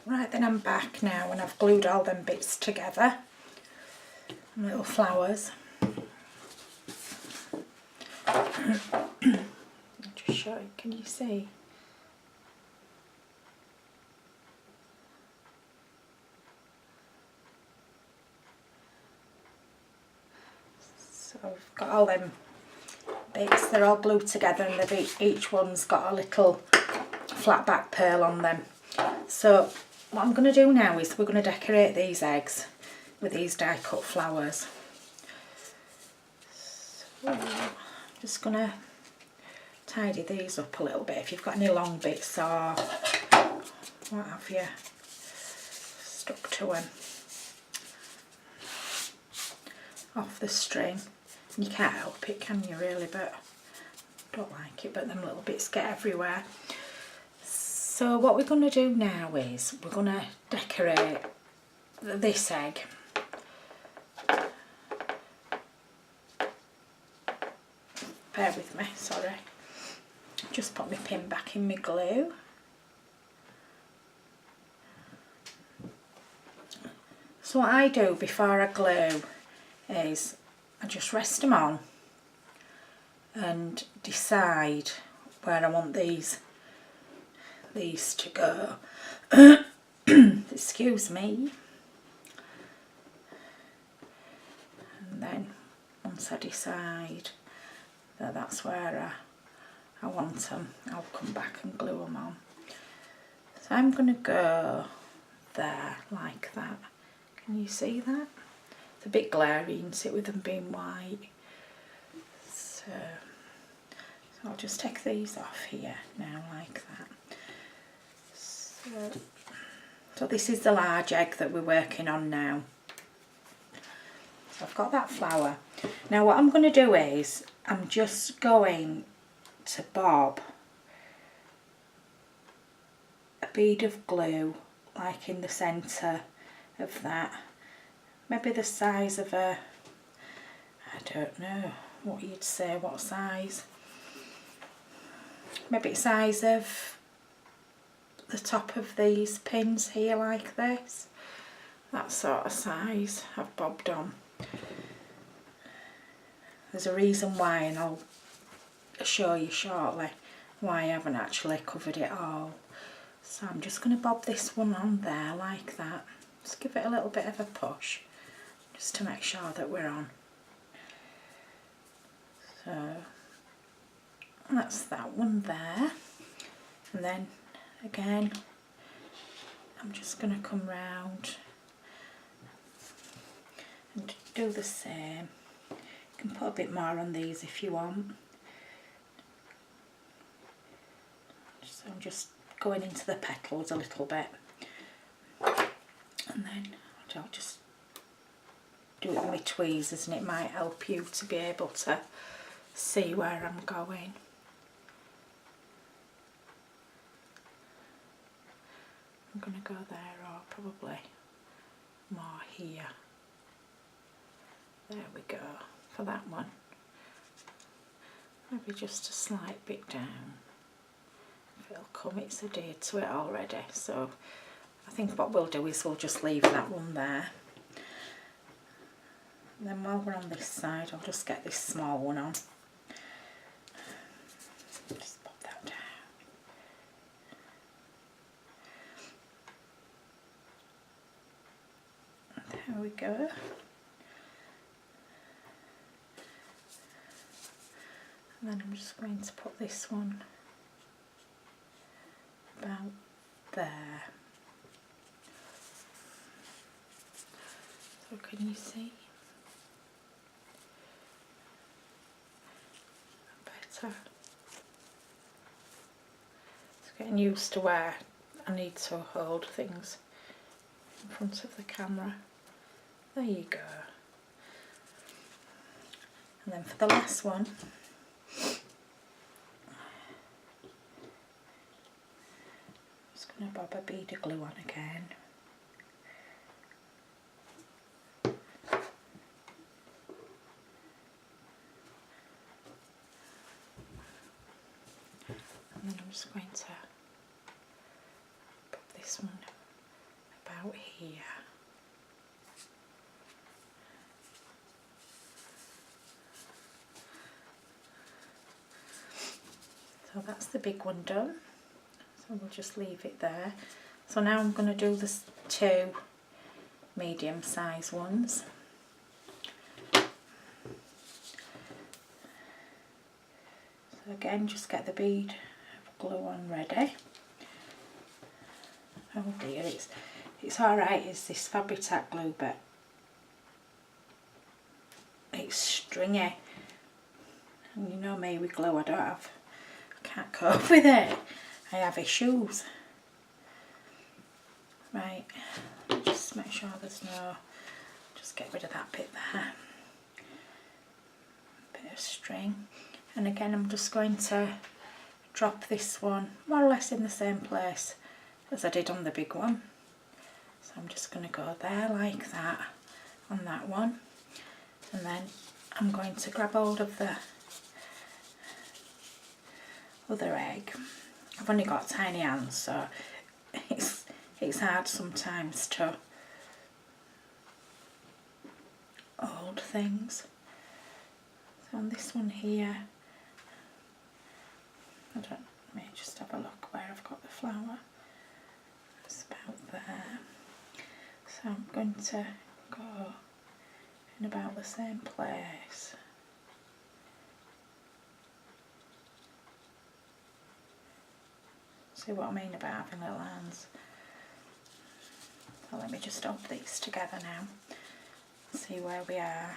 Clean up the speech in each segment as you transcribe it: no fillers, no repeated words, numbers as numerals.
Right, then I'm back now and I've glued all them bits together. Little flowers. I'll just show you, can you see? So I've got all them bits, they're all glued together and each one's got a little flat back pearl on them. So what I'm going to do now is we're going to decorate these eggs with these die cut flowers. So I'm just going to tidy these up a little bit. If you've got any long bits or what have you stuck to them off the string. You can't help it, can you really, but I don't like it, but them little bits get everywhere. So what we're going to do now is we're going to decorate this egg. Bear with me, sorry. Just put my pin back in my glue. So what I do before I glue is I just rest them on and decide where I want these to go. Excuse me. And then once I decide that that's where I want them, I'll come back and glue them on. So I'm going to go there like that. Can you see that? It's a bit glary, isn't it, with them being white. So I'll just take these off here now like that. So this is the large egg that we're working on now. So I've got that flower. Now what I'm going to do is I'm just going to bob a bead of glue like in the centre of that. Maybe the size of a, I don't know what you'd say, what size. Maybe the size of the top of these pins here like this. That sort of size I've bobbed on. There's a reason why, and I'll show you shortly why I haven't actually covered it all. So I'm just going to bob this one on there like that. Just give it a little bit of a push just to make sure that we're on. So that's that one there. And then again I'm just going to come round and do the same. You can put a bit more on these if you want. So I'm just going into the petals a little bit, and then I'll just do it with my tweezers and it might help you to be able to see where I'm going. I'm going to go there or probably more here. There we go for that one. Maybe just a slight bit down. If it'll come, it's adhered to it already. So I think what we'll do is we'll just leave that one there. And then while we're on this side, I'll just get this small one on. Just pop that down. There we go. And then I'm just going to put this one about there. So can you see? Better. It's getting used to where I need to hold things in front of the camera. There you go. And then for the last one, I'm just going to bob a bead of glue on again. And then I'm just going to pop this one about here. So that's the big one done. So we'll just leave it there. So now I'm going to do the 2 medium size ones. So again, just get the bead of glue on ready. Oh dear, it's alright, it's this Fabri-Tac glue, but it's stringy. And you know me with glue, I can't cope with it. I have issues. Right, just make sure there's no, just get rid of that bit there. Bit of string. And again, I'm just going to drop this one more or less in the same place as I did on the big one. So I'm just going to go there like that on that one. And then I'm going to grab hold of the other egg. I've only got tiny hands, so it's hard sometimes to hold things. So on this one here, let me just have a look where I've got the flower. It's about there. So I'm going to go in about the same place. See what I mean about having little hands? So let me just hold these together now, see where we are.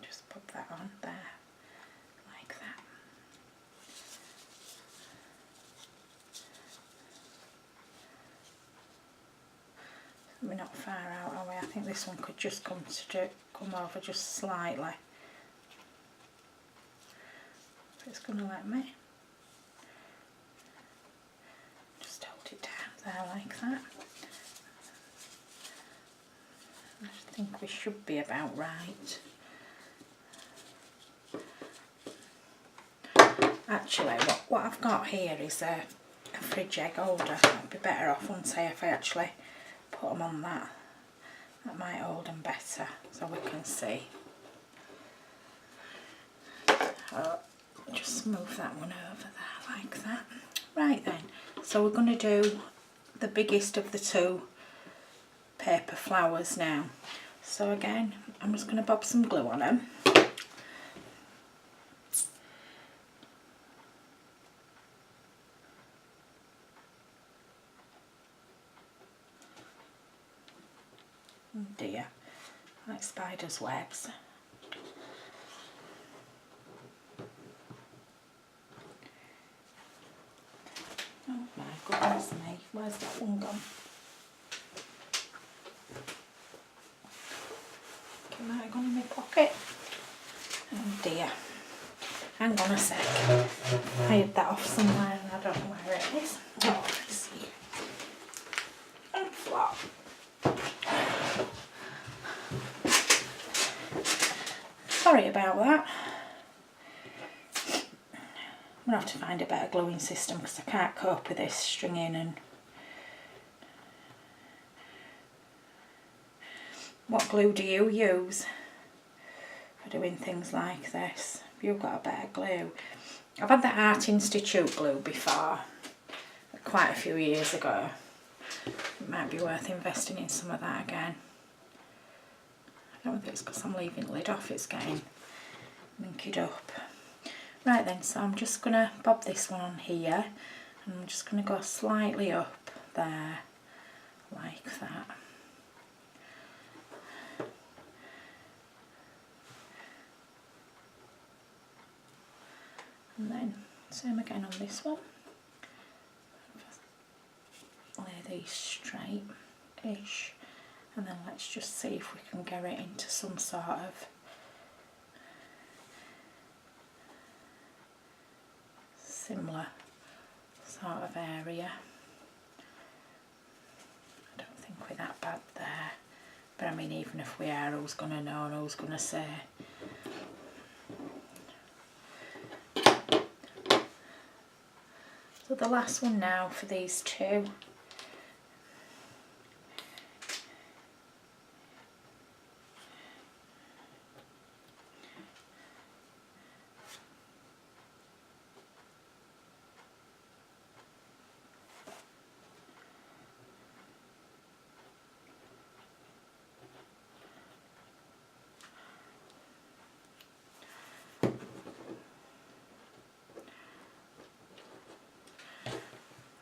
Just put that on there, like that. We're not far out, are we? I think this one could just come over just slightly. If it's going to let me. Just hold it down there like that. I think we should be about right. Actually, what I've got here is a fridge egg holder. I'd be better off, wouldn't I, if I actually put them on that. That might hold them better so we can see. Just move that one over there like that. Right then, so we're going to do the biggest of the 2 paper flowers now. So again, I'm just going to bob some glue on them. Oh dear, like spider's webs. Oh my goodness me, where's that one gone? It might have gone in my pocket. Oh dear. Hang on a sec. I had that off somewhere and I don't know where it is. Oh, let's see. And flop. Sorry about that. I'm going to have to find a better gluing system because I can't cope with this stringing. And what glue do you use for doing things like this? You've got a better glue. I've had the Art Institute glue before, quite a few years ago. It might be worth investing in some of that again. I don't think it's because I'm leaving the lid off, it's getting minkied up. Right then, so I'm just going to bob this one on here and I'm just going to go slightly up there, like that. And then same again on this one. Lay these straight-ish, and then let's just see if we can get it into some sort of similar sort of area. I don't think we're that bad there, but I mean, even if we are, who's going to know and who's going to say? So the last one now for these two.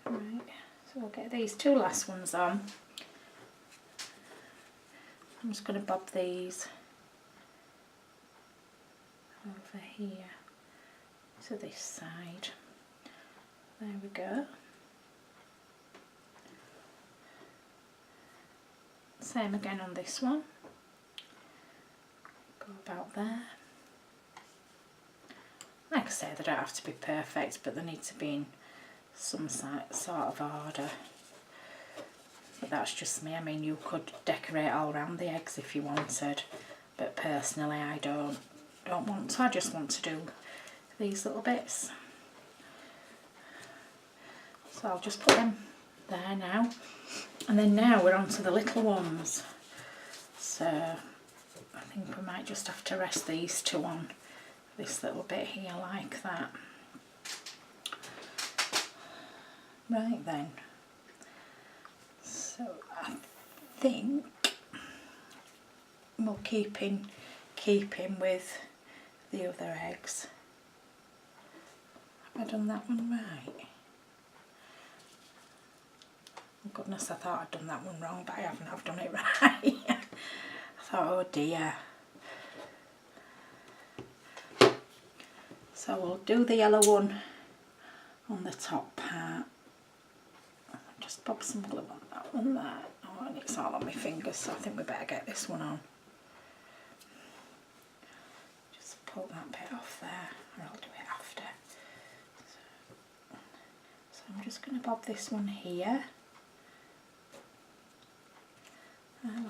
Right, so I'll get these two last ones on. I'm just going to bob these over here to this side. There we go. Same again on this one. Go about there. Like I say, they don't have to be perfect, but they need to be in some sort of order. But that's just me. I mean, you could decorate all around the eggs if you wanted, but personally I don't want to. I just want to do these little bits. So I'll just put them there now. And then now we're on to the little ones. So I think we might just have to rest these two on this little bit here like that. Right then. So I think we'll keep in with the other eggs. Have I done that one right? Oh goodness, I thought I'd done that one wrong, but I haven't. I've done it right. I thought, oh dear. So we'll do the yellow one on the top part. Just pop some glue on that one there. Oh, and it's all on my fingers, so I think we better get this one on. Just pull that bit off there, or I'll do it after. So I'm just going to bob this one here.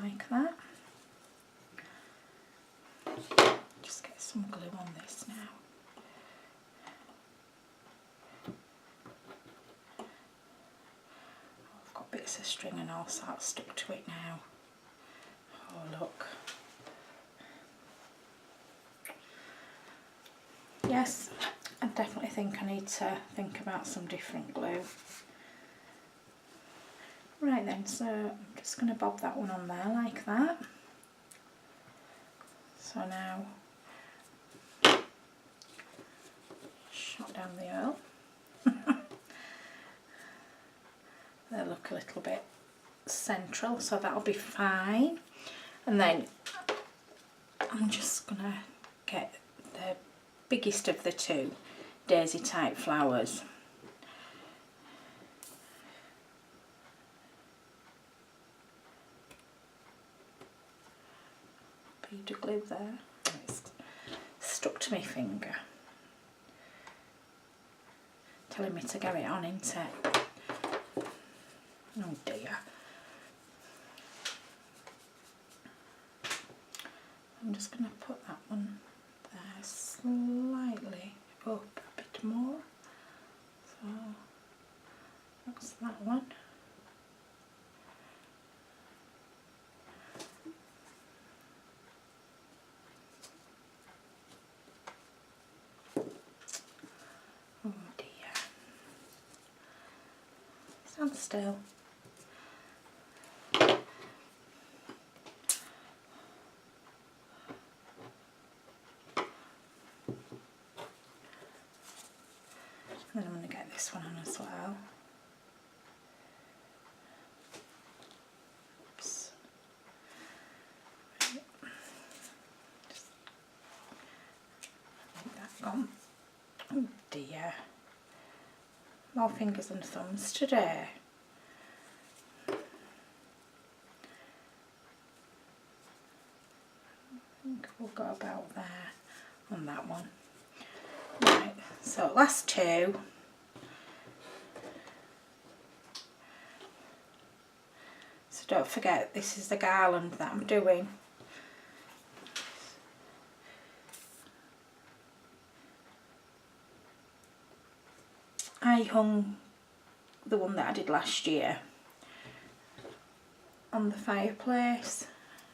Like that. Just get some glue on this now. I've got bits of string and all sorts stuck to it now. Oh look. Yes, I definitely think I need to think about some different glue. Right then, so I'm just going to bob that one on there like that. So now, shot down the oil. They look a little bit central, so that'll be fine. And then I'm just going to get the biggest of the two daisy type flowers. Bead of glue there. It's stuck to my finger. Telling me to get it on, isn't it? Oh dear. I'm just going to put that one there slightly up a bit more. So that's that one. Oh dear. Stand still. And then I'm going to get this one on as well. Oops. Right. Just leave that gone. Oh dear. More fingers and thumbs today. I think we'll go about there on that one. Right, so last two. So don't forget, this is the garland that I'm doing. I hung the one that I did last year on the fireplace.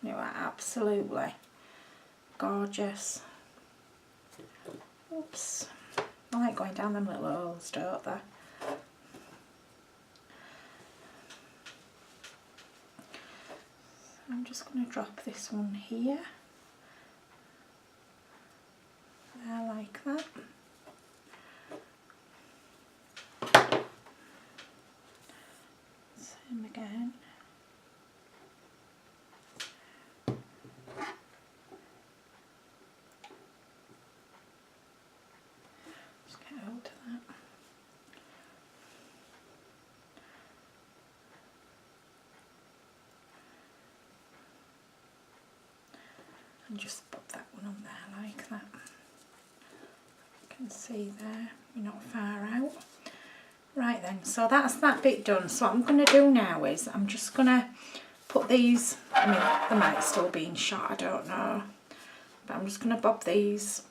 They were absolutely gorgeous. Oops. I like going down them little holes, don't they? I'm just going to drop this one here. There, like that. Same again. Just get hold of that. And just put that one on there like that. You can see there, you're not far out. Right then, so that's that bit done. So what I'm going to do now is I'm just going to put these, I mean they might still be in shot, I don't know, but I'm just going to bob these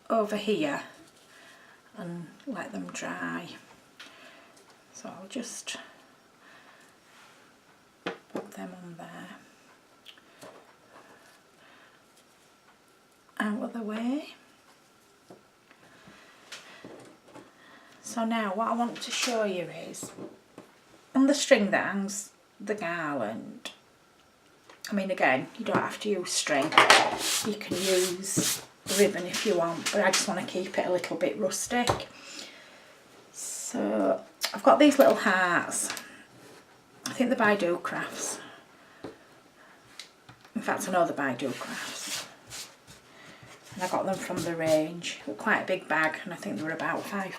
over here and let them dry. So I'll just put them on there, out of the way. So now what I want to show you is, on the string that hangs the garland, I mean again, you don't have to use string, you can use ribbon if you want, but I just want to keep it a little bit rustic. So I've got these little hearts, I think they're by Do Crafts. In fact I know they're by Do Crafts. And I got them from the range. They were quite a big bag and I think they were about £5.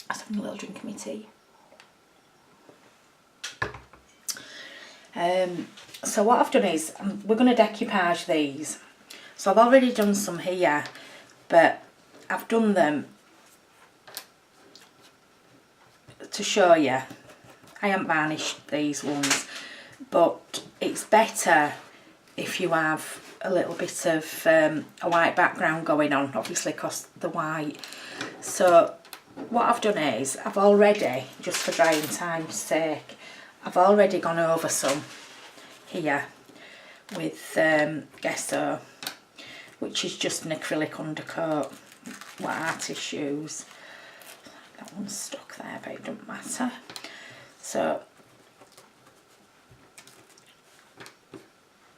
I was having a little drink of my tea. So what I've done is, we're going to decoupage these. So I've already done some here, but I've done them to show you. I haven't varnished these ones, but it's better if you have a little bit of a white background going on, obviously because the white. So what I've done is, I've already, just for drying time's sake, I've already gone over some here with gesso, which is just an acrylic undercoat, what artists use. That one's stuck there, but it doesn't matter. So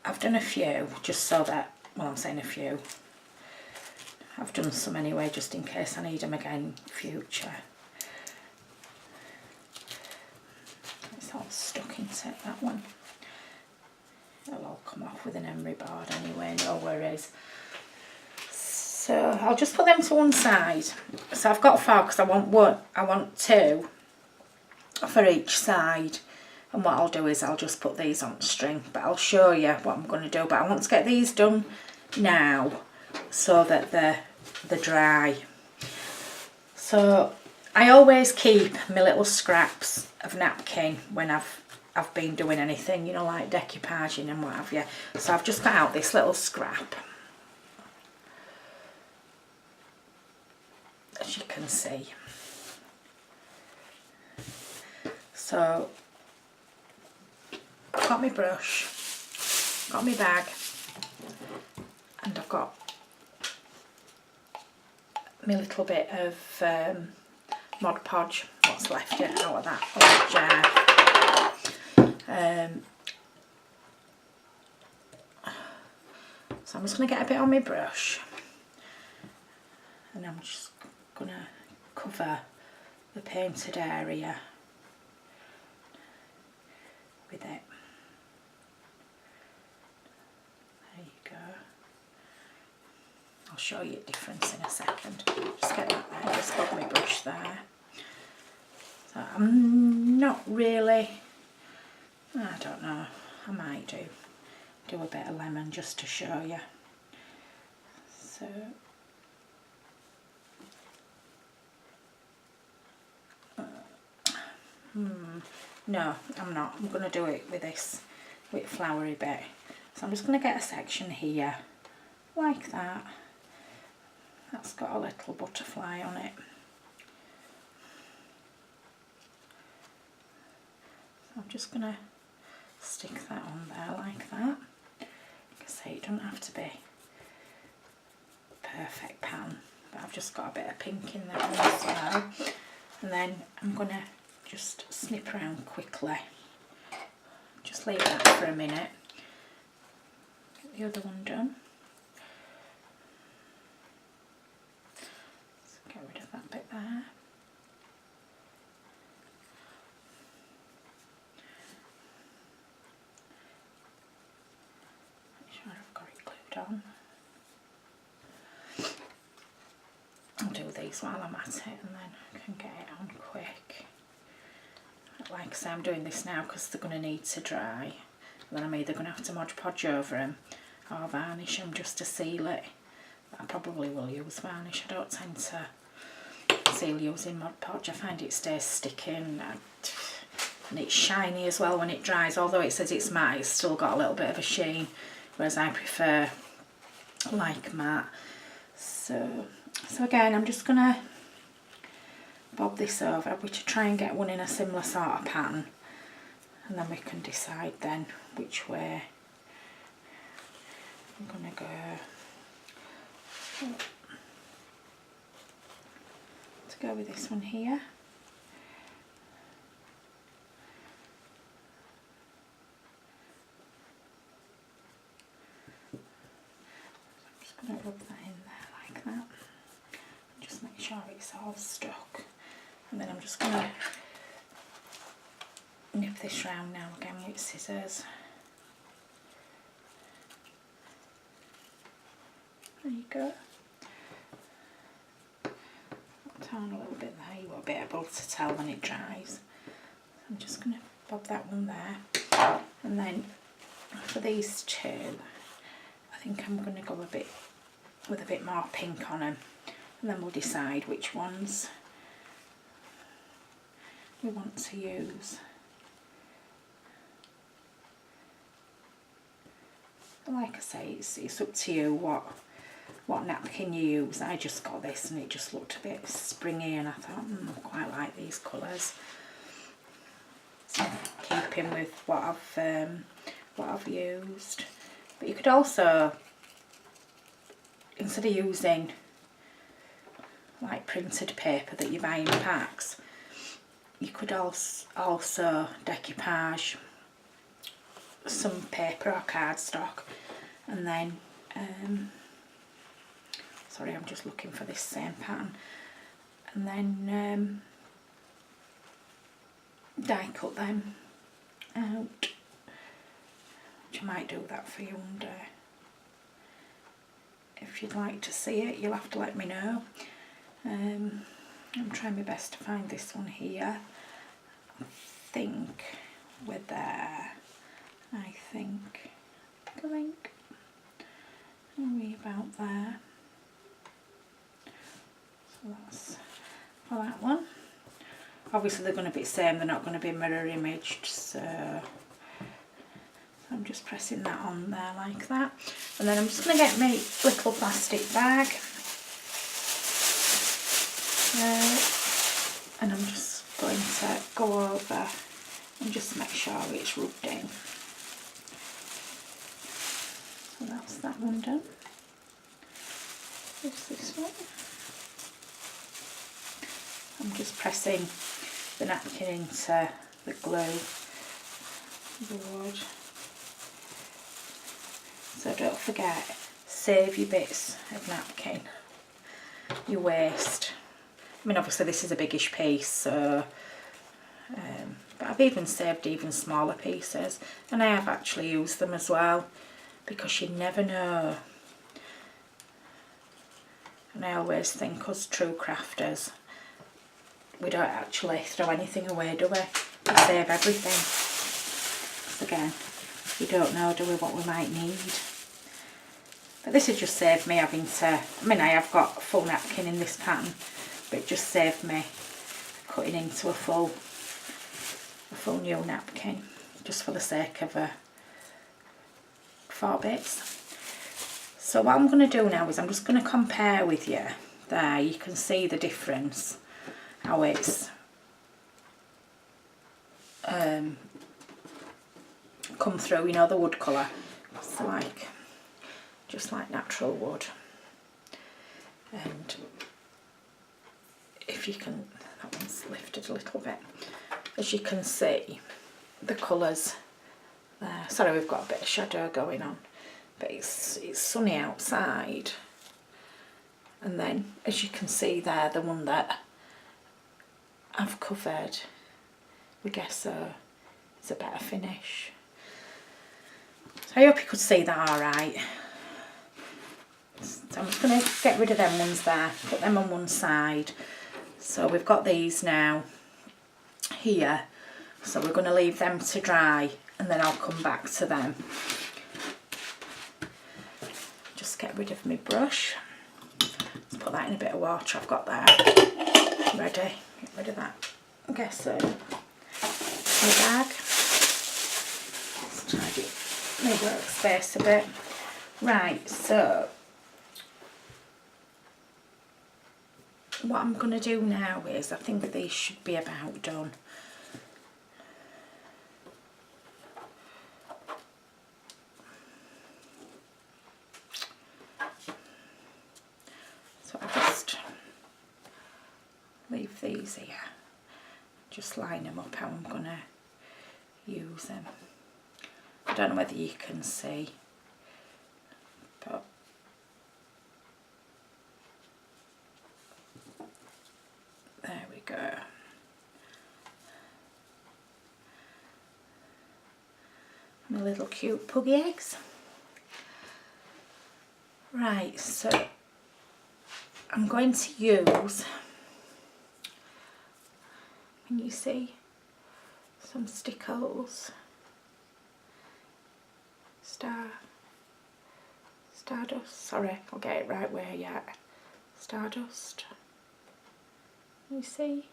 I've done a few just so that, well, I'm saying a few, I've done some anyway just in case I need them again in future. It's all stuck into it, that one. It'll all come off with an emery board anyway, no worries. So I'll just put them to one side. So I've got 4 because I want 2 for each side. And what I'll do is I'll just put these on string, but I'll show you what I'm going to do. But I want to get these done now so that they're dry. So I always keep my little scraps of napkin when I've been doing anything, you know, like decoupaging and what have you. So I've just got out this little scrap, as you can see. So I've got my brush, got my bag, and I've got my little bit of Mod Podge, what's left out of that jar. So I'm just going to get a bit on my brush and I'm just going to cover the painted area with it. There you go. I'll show you the difference in a second. Just get that there, just got my brush there. So I'm not really, I don't know, I might do a bit of lemon just to show you. So no, I'm not. I'm going to do it with this with flowery bit. So I'm just going to get a section here like that. That's got a little butterfly on it. I'm just going to stick that on there like that. Like I say, it doesn't have to be perfect pan, but I've just got a bit of pink in there as well. And then I'm going to just snip around quickly. Just leave that for a minute. Get the other one done. So get rid of that bit there. Make sure I've got it glued on. I'll do these while I'm at it and then I can get it on quick. Like I say, I'm doing this now because they're going to need to dry. And then I'm either going to have to Mod Podge over them or varnish them just to seal it. But I probably will use varnish. I don't tend to seal using Mod Podge. I find it stays sticky and it's shiny as well when it dries. Although it says it's matte, it's still got a little bit of a sheen. Whereas I prefer like matte. So again, I'm just going to bob this over, which try and get one in a similar sort of pattern, and then we can decide then which way I'm going to go. To go with this one here. I'm just going to rub that in there like that. Just make sure it's all stuck. And then I'm just going to nip this round now again with scissors. There you go. Turn a little bit there, you won't be able to tell when it dries. I'm just going to bob that one there. And then for these two, I think I'm going to go with a bit more pink on them. And then we'll decide which ones we want to use. Like I say, it's up to you what napkin you use. I just got this and it just looked a bit springy and I thought, I quite like these colours. So keeping with what I've used. But you could also, instead of using like printed paper that you buy in packs, you could also decoupage some paper or cardstock, and then sorry, I'm just looking for this same pattern, and then die cut them out, which I might do that for you one day. If you'd like to see it, you'll have to let me know. I'm trying my best to find this one here. I think we're there. I think are we about there? So that's for that one. Obviously they're going to be the same, they're not going to be mirror imaged, so I'm just pressing that on there like that. And then I'm just going to get my little plastic bag. And I'm just going to go over and just make sure it's rubbed in. So that's that one done. There's this one. I'm just pressing the napkin into the glue board. So don't forget, save your bits of napkin, your waste. I mean, obviously this is a biggish piece, so but I've even saved even smaller pieces, and I have actually used them as well, because you never know. And I always think us true crafters, we don't actually throw anything away, do we? We save everything. So again, we don't know, do we, what we might need. But this has just saved me having to, I mean, I have got a full napkin in this pattern, but it just saved me cutting into a full new napkin, just for the sake of 4 bits. So what I'm going to do now is I'm just going to compare with you. There, you can see the difference, how it's come through, you know, the wood colour. It's like, just like natural wood. And if you can, that one's lifted a little bit. As you can see, the colours there. Sorry, we've got a bit of shadow going on, but it's sunny outside. And then, as you can see there, the one that I've covered with gesso is a better finish. So I hope you could see that alright. So I'm just going to get rid of them ones there, put them on one side. So we've got these now here, so we're going to leave them to dry and then I'll come back to them. Just get rid of my brush. Let's put that in a bit of water I've got there ready. Get rid of that gesso my bag. Let's tidy my workspace a bit. Right, so what I'm going to do now is, I think these should be about done. So I'll just leave these here, just line them up how I'm going to use them. I don't know whether you can see, but there we go. My little cute puggy eggs. Right, so I'm going to use, can you see, some stickles, stardust, sorry, I'll get it right way yet, stardust, can you see?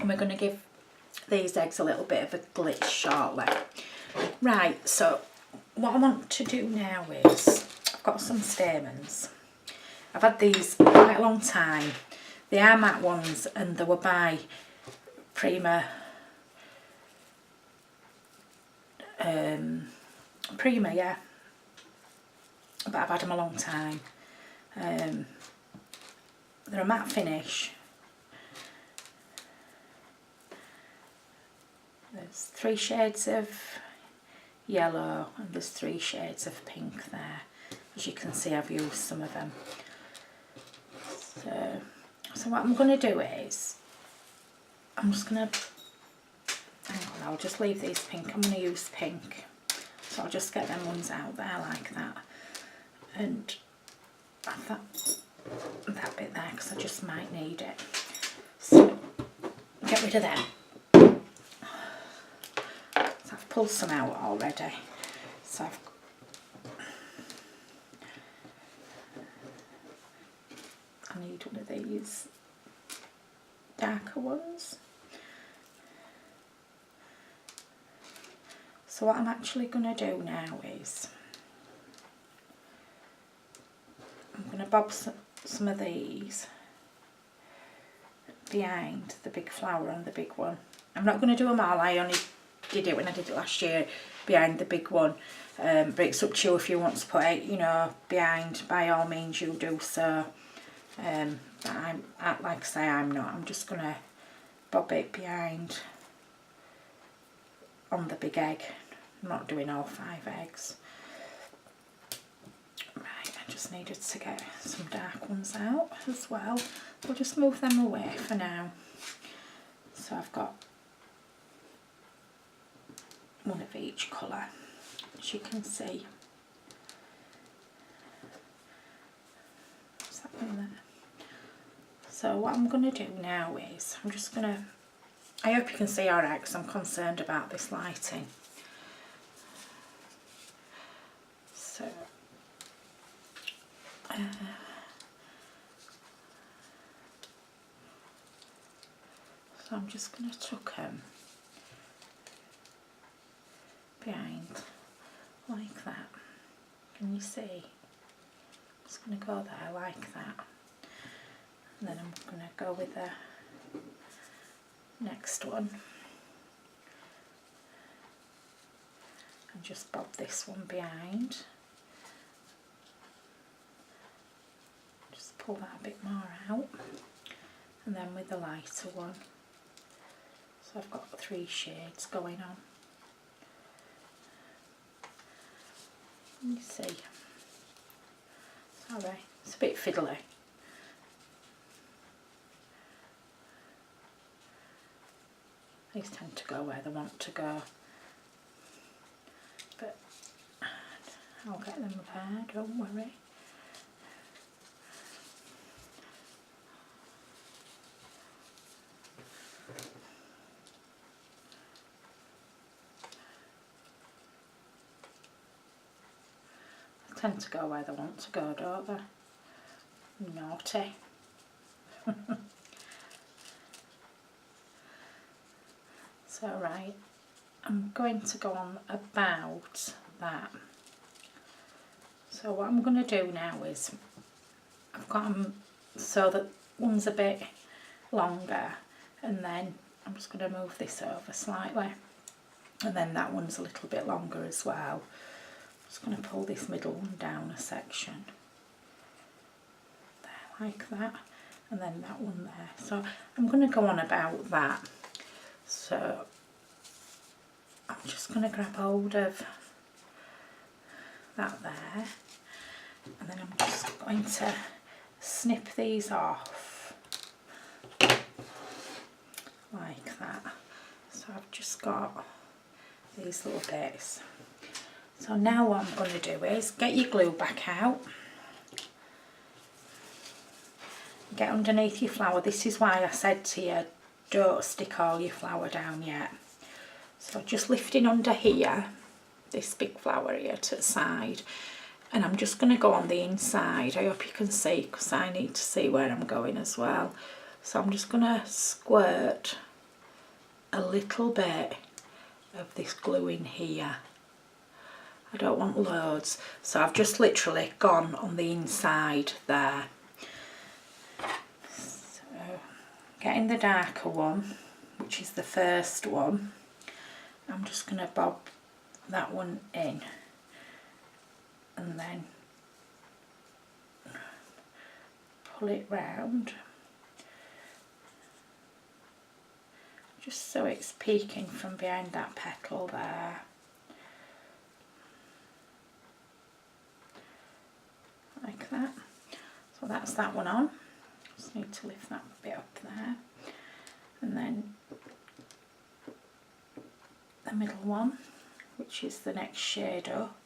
And we're going to give these eggs a little bit of a glitch shortly. Right, so what I want to do now is, I've got some stamens. I've had these quite a long time. They are matte ones and they were by Prima, yeah, but I've had them a long time. They're a matte finish. There's 3 shades of yellow and there's 3 shades of pink there. As you can see, I've used some of them. So what I'm going to do is, I'm just going to, hang on, I'll just leave these pink. I'm going to use pink. So I'll just get them ones out there like that. And have that bit there because I just might need it. So get rid of them. So I've pulled some out already. So I need one of these darker ones. So what I'm actually going to do now is, I'm going to bob some of these behind the big flower on the big one. I'm not going to do them all, I only did it when I did it last year behind the big one, but it's up to you if you want to put it, you know, behind, by all means you do so. But like I say, I'm not. I'm just going to bob it behind on the big egg. I'm not doing all 5 eggs. Right, I just needed to get some dark ones out as well. We'll just move them away for now. So I've got one of each colour, as you can see. What's that one there? So what I'm going to do now is, I'm just going to, I hope you can see alright because I'm concerned about this lighting. So, so I'm just going to tuck them behind like that. Can you see? I'm just going to go there like that. And then I'm going to go with next one. And just bob this one behind. Just pull that a bit more out. And then with the lighter one. So I've got 3 shades going on. You see. Sorry, it's a bit fiddly. These tend to go where they want to go. But I'll get them there, don't worry. They tend to go where they want to go, don't they? Naughty. So right, I'm going to go on about that. So what I'm going to do now is, I've got them so that one's a bit longer, and then I'm just going to move this over slightly, and then that one's a little bit longer as well. I'm just going to pull this middle one down a section, there, like that, and then that one there. So I'm going to go on about that. So I'm just going to grab hold of that there, and then I'm just going to snip these off like that. So I've just got these little bits. So now what I'm going to do is get your glue back out, get underneath your flower. This is why I said to you, don't stick all your flour down yet. So just lifting under here, this big flower here to the side, and I'm just going to go on the inside. I hope you can see, because I need to see where I'm going as well. So I'm just going to squirt a little bit of this glue in here. I don't want loads, so I've just literally gone on the inside there. So getting the darker one, which is the first one, I'm just going to bob that one in, and then pull it round, just so it's peeking from behind that petal there. Like that. So that's that one on. Just need to lift that bit up there. And then the middle one, which is the next shade up.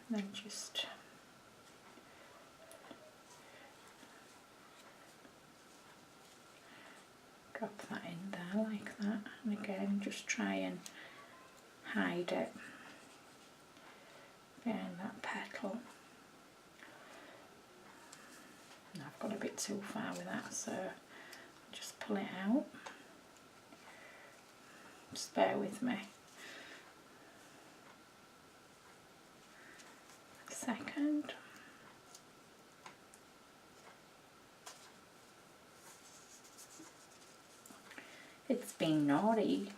And then just drop that in there like that, and again just try and hide it behind that petal. And I've gone a bit too far with that, so just pull it out. Just bear with me a second. It's been naughty.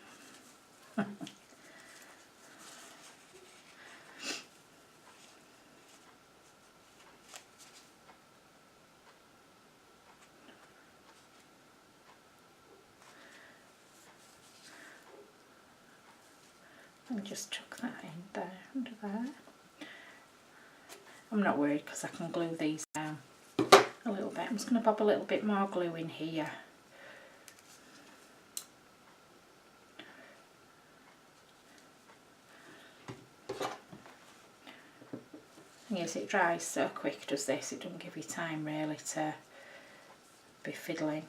And just chuck that in there, under there. I'm not worried because I can glue these down a little bit. I'm just going to bob a little bit more glue in here. Yes, it dries so quick, does this, it doesn't give you time really to be fiddling.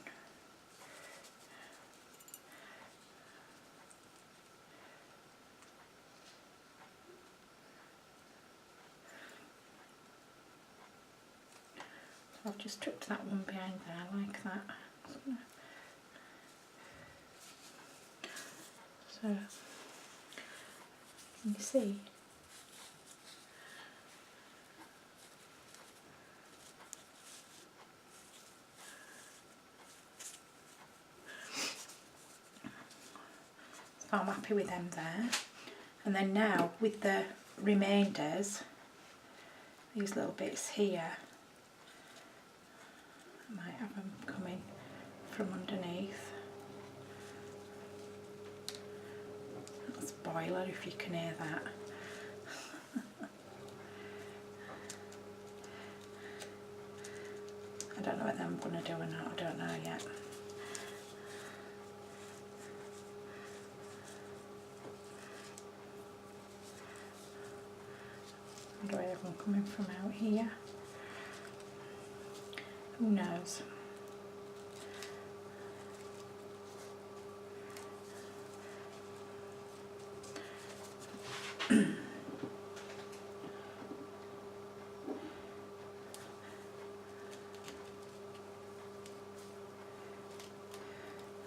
So I've just tucked that one behind there like that. So, can you see? So I'm happy with them there. And then now with the remainders, these little bits here, I might have them coming from underneath. That's a boiler if you can hear that. I don't know whether I'm going to do or not, I don't know yet. Do I have one coming from out here? Who knows?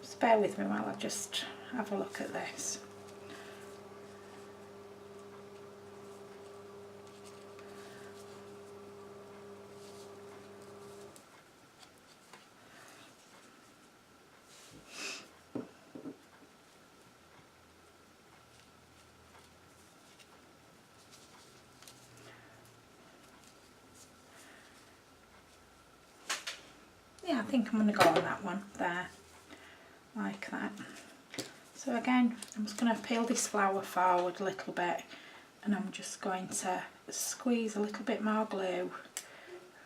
Just bear with me while I just have a look at this. Yeah, I think I'm going to go on that one there, like that. So again, I'm just going to peel this flour forward a little bit, and I'm just going to squeeze a little bit more glue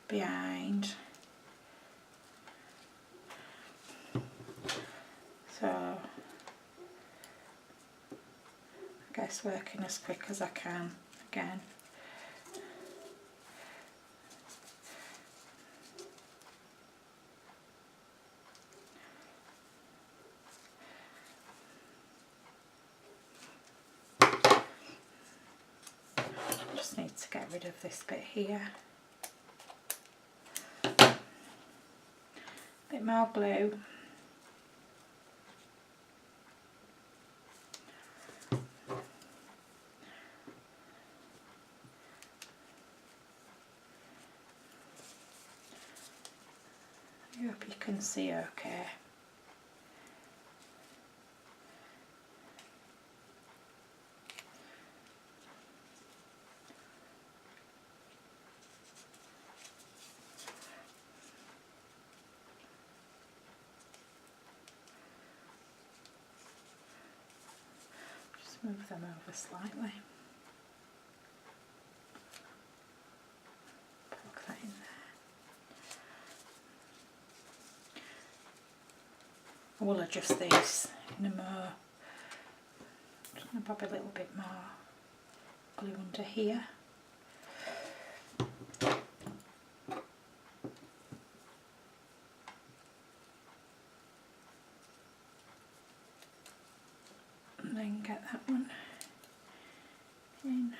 behind. So I guess working as quick as I can again. Just need to get rid of this bit here. Bit more glue. I hope you can see okay. Just move them over slightly. Poke that in there. I will adjust these in a more. Just going to pop a little bit more glue under here. And then get that one in.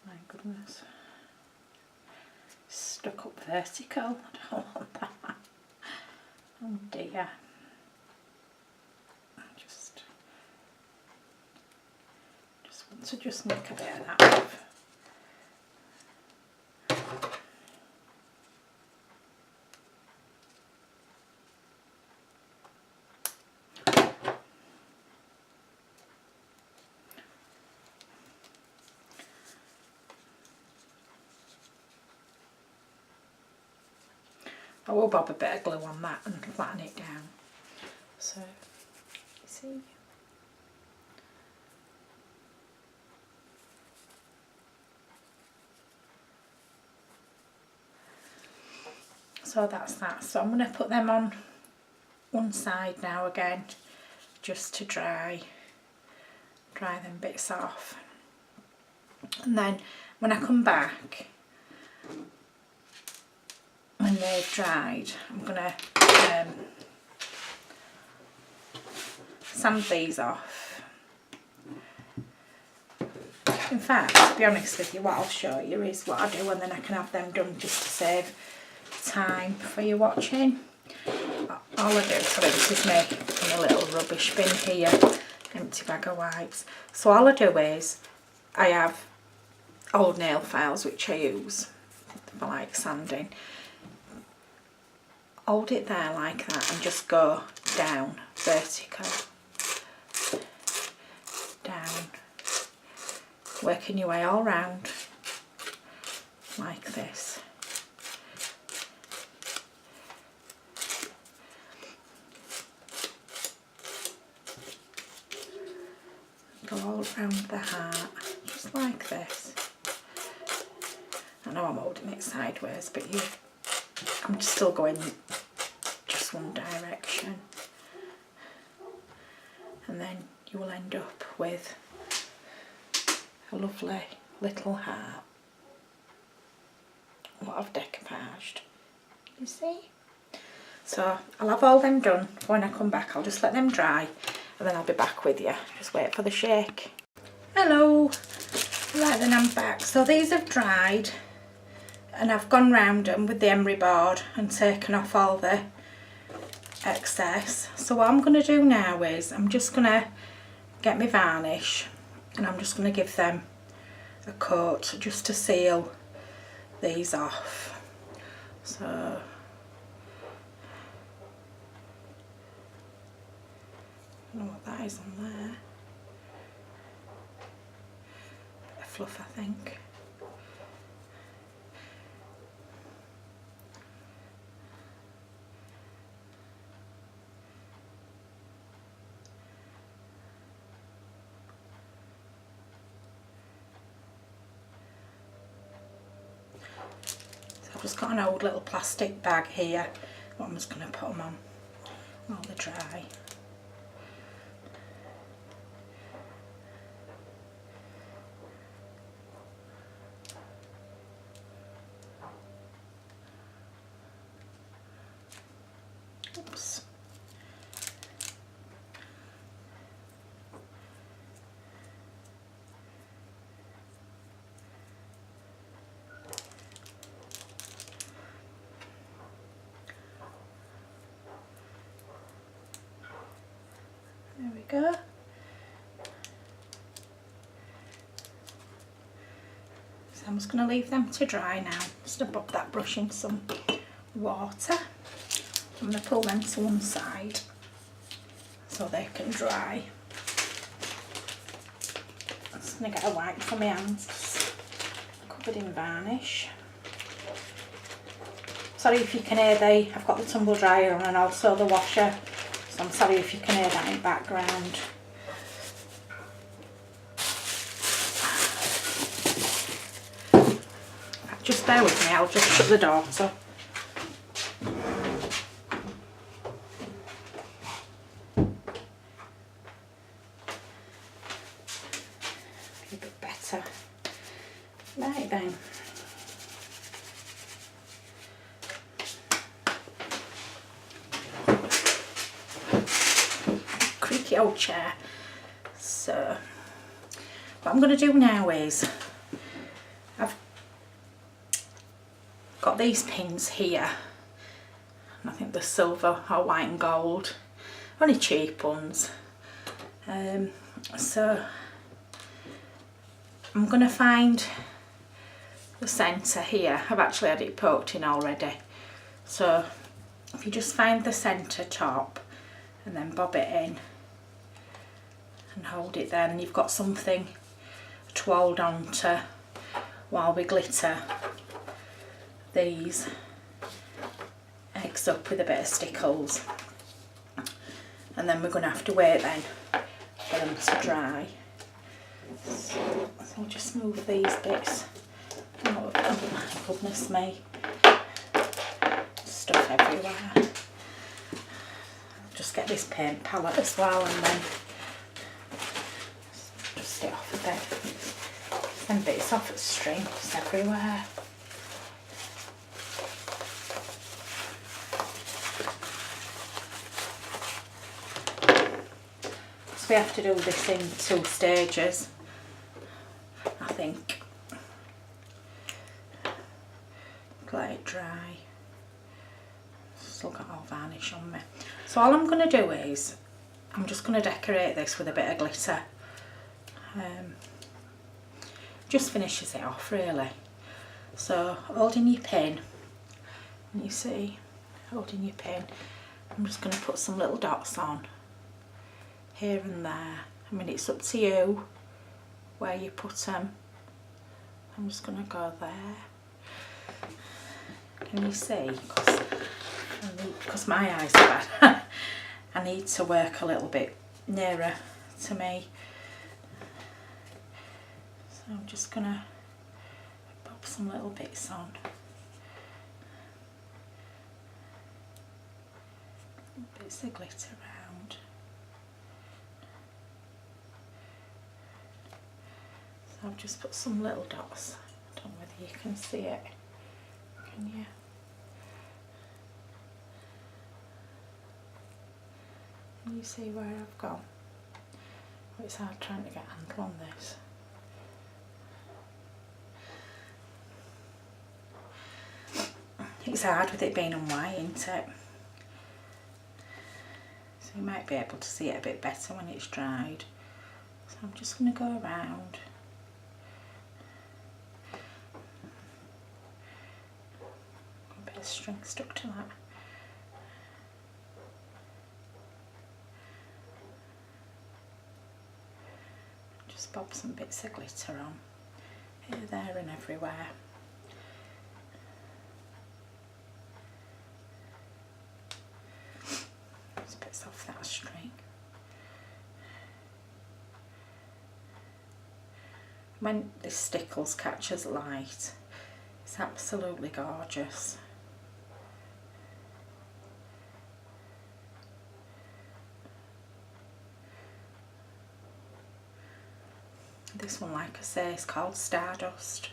My goodness, stuck up vertical, I don't want that. Oh dear. Just want to just nick a bit of that off. I will bob a bit of glue on that and flatten it down. So, you see? So that's that. So I'm going to put them on one side now again, just to dry them bits off. And then when I come back, when they've dried, I'm going to sand these off In fact, to be honest with you, what I'll show you is what I do, and then I can have them done just to save time for you watching. All I do, sorry, this is me in a little rubbish bin here, empty bag of wipes. So all I do is, I have old nail files which I use for like sanding. Hold it there like that and just go down, vertical, down, working your way all round like this. Go all round the heart, just like this. I know I'm holding it sideways, but I'm still going just one direction. And then you will end up with a lovely little heart. What I've decoupaged, you see? So I'll have all them done. When I come back, I'll just let them dry and then I'll be back with you. Just wait for the shake. Hello. Right, then I'm back. So these have dried and I've gone round them with the emery board and taken off all the excess. So what I'm going to do now is I'm just going to get my varnish and I'm just going to give them a coat just to seal these off. So I don't know what that is on there. Bit of fluff, I think. I've just got an old little plastic bag here, but I'm just going to put them on while they dry. Oops. There we go. So I'm just going to leave them to dry now. Just going to pop that brush in some water. I'm going to pull them to one side so they can dry. I'm just going to get a wipe for my hands, covered in varnish. Sorry if you can hear I've got the tumble dryer on and also the washer. I'm sorry if you can hear that in the background. Just bear with me, I'll just shut the door so. Be a bit better. Right then. Creaky old chair. So what I'm going to do now is I've got these pins here, and I think they're silver or white and gold, only cheap ones. So I'm going to find the centre here. I've actually had it poked in already, so if you just find the centre top and then bob it in and hold it there, and you've got something to hold on to while we glitter these eggs up with a bit of stickles. And then we're going to have to wait then for them to dry. So I'll just move these bits. Oh my goodness me, stuff everywhere. Just get this paint palette as well and then dust it off a bit. Then bits off at string just everywhere. So we have to do this in 2 stages. I So all I'm going to do is, I'm just going to decorate this with a bit of glitter. Just finishes it off really. So holding your pin, and you see, holding your pin, I'm just going to put some little dots on here and there. I mean, it's up to you where you put them. I'm just going to go there. Can you see? Because my eyes are bad. I need to work a little bit nearer to me. So I'm just going to pop some little bits on. Bits of glitter around. So I've just put some little dots. I don't know whether you can see it. Can you? Can you see where I've gone? Oh, it's hard trying to get a handle on this. It's hard with it being on white, isn't it? So you might be able to see it a bit better when it's dried. So I'm just going to go around. A bit of string stuck to that. Just bob some bits of glitter on, here, there and everywhere. Just bits off that string. When this stickles catches light, it's absolutely gorgeous. This one, like I say, is called Stardust.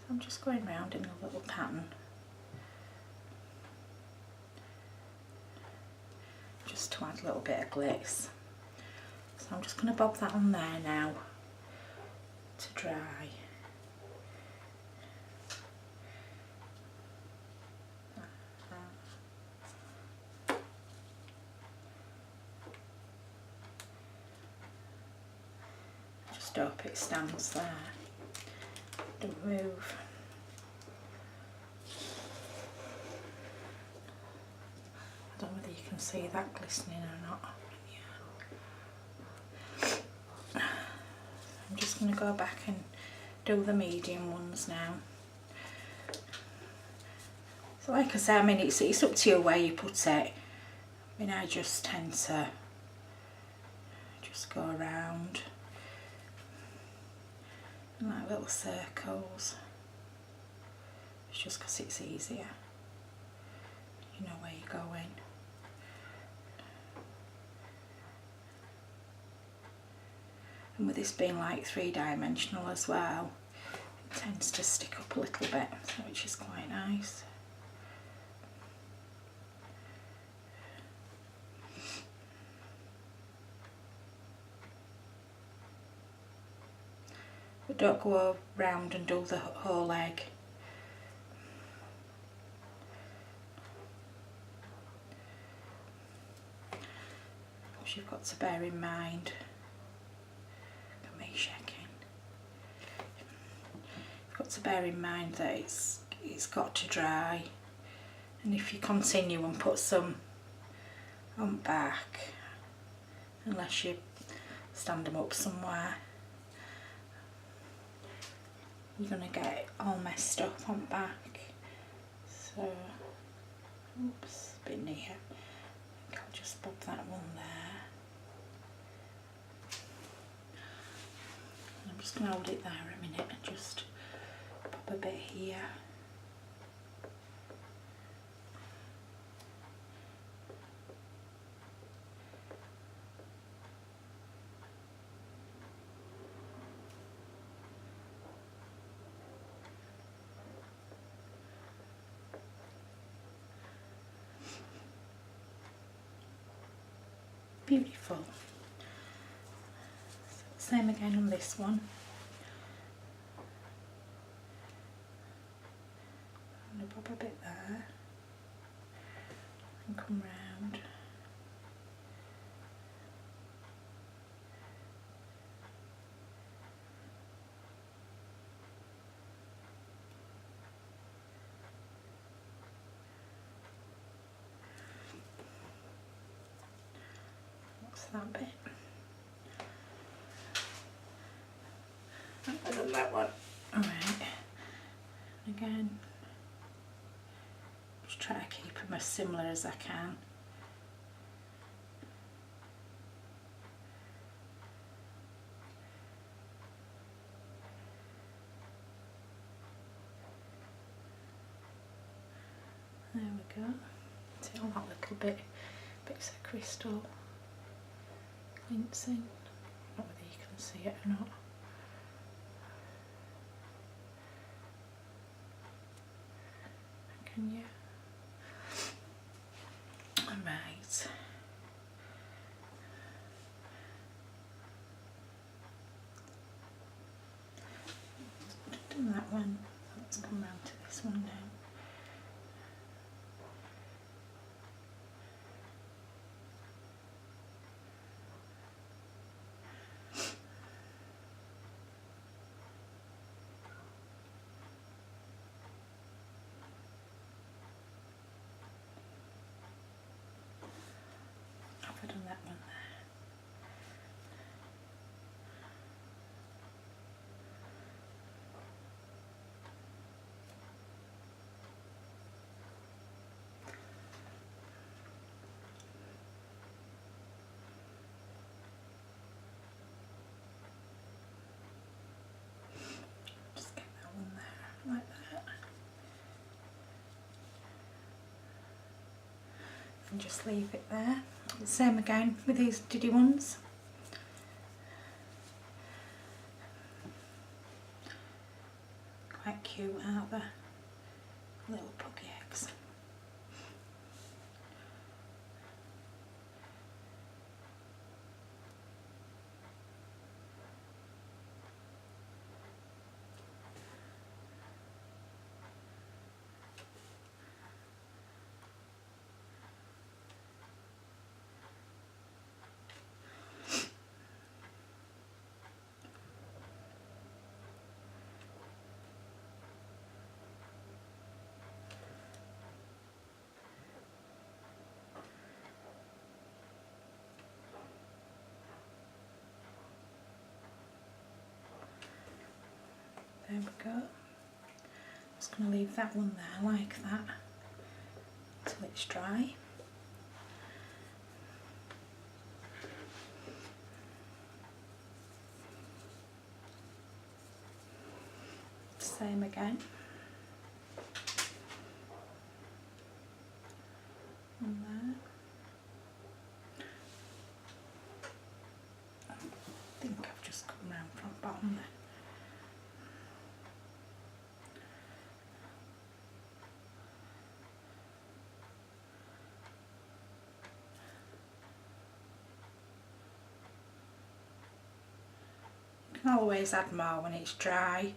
I'm just going round in a little pattern, just to add a little bit of glitz. So I'm just going to bob that on there now to dry. Just hope it stands there, don't move. I don't know whether you can see that glistening or not. I'm just going to go back and do the medium ones now. So like I say, I mean, it's up to you where you put it. I mean, I just tend to just go around in like little circles. It's just because it's easier. You know where you're going. And with this being like 3-dimensional as well, it tends to stick up a little bit, so which is quite nice. But don't go round and do the whole egg. Because you've got to bear in mind, to bear in mind that it's got to dry, and if you continue and put some on back, unless you stand them up somewhere, you're going to get it all messed up on back. So, oops, a bit near. I think I'll just bob that one there. I'm just going to hold it there a minute and just a bit here. Beautiful. Same again on this one. I'm going to pop a bit there and come round. What's that bit? I've done that one. Alright. Again, just try to keep them as similar as I can. There we go. See all that little bits of crystal glints in. I don't know whether you can see it or not. Can you? Alright. Done that one. Let's come round to this one now. I've done that one there. Just get that one there, like that. And just leave it there. Same again with these diddy ones. Quite cute, aren't they? Little puggy eggs. There we go. Just going to leave that one there like that until it's dry. Same again. And there. I think I've just come round from the bottom there. You can always add more when it's dry,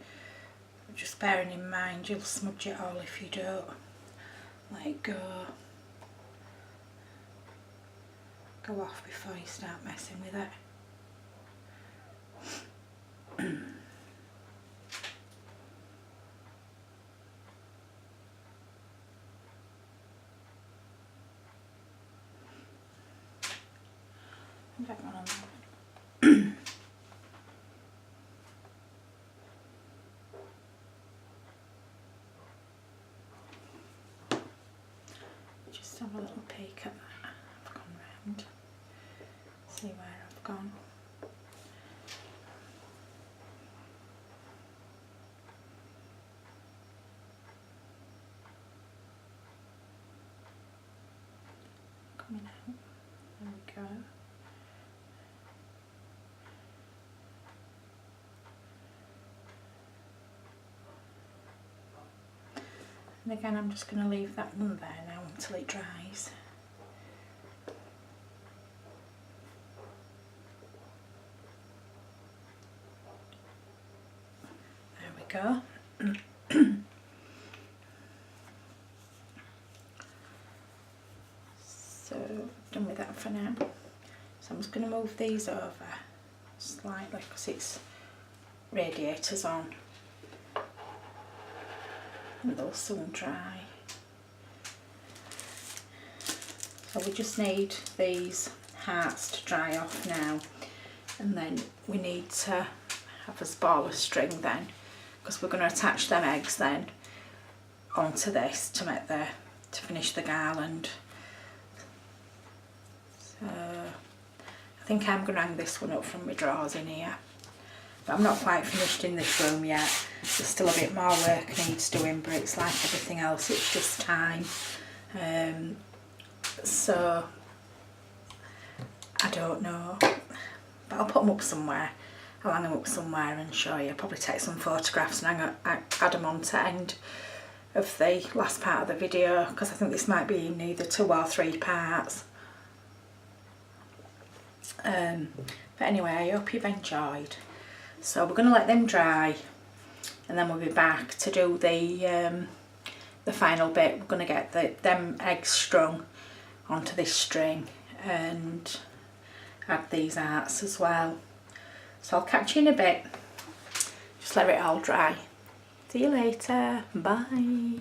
but just bearing in mind you'll smudge it all if you don't let it go off before you start messing with it. That one on there. Just have a little peek at that. I've gone round. See where I've gone. Coming out. There we go. And again, I'm just going to leave that one there now until it dries. go. So done with that for now. So I'm just going to move these over slightly because it's radiators on and they'll soon dry. So we just need these hearts to dry off now, and then we need to have a ball of string then, because we're going to attach them eggs then onto this to make to finish the garland. So I think I'm going to hang this one up from my drawers in here, but I'm not quite finished in this room yet. There's still a bit more work needs doing, but it's like everything else, it's just time. So I don't know, but I'll put them up somewhere. I'll hang them up somewhere and show you. Probably take some photographs and add them on to the end of the last part of the video, because I think this might be in either 2 or 3 parts. But anyway, I hope you've enjoyed. So we're going to let them dry, and then we'll be back to do the final bit. We're going to get them eggs strung onto this string and add these hearts as well. So I'll catch you in a bit. Just let it all dry. See you later. Bye.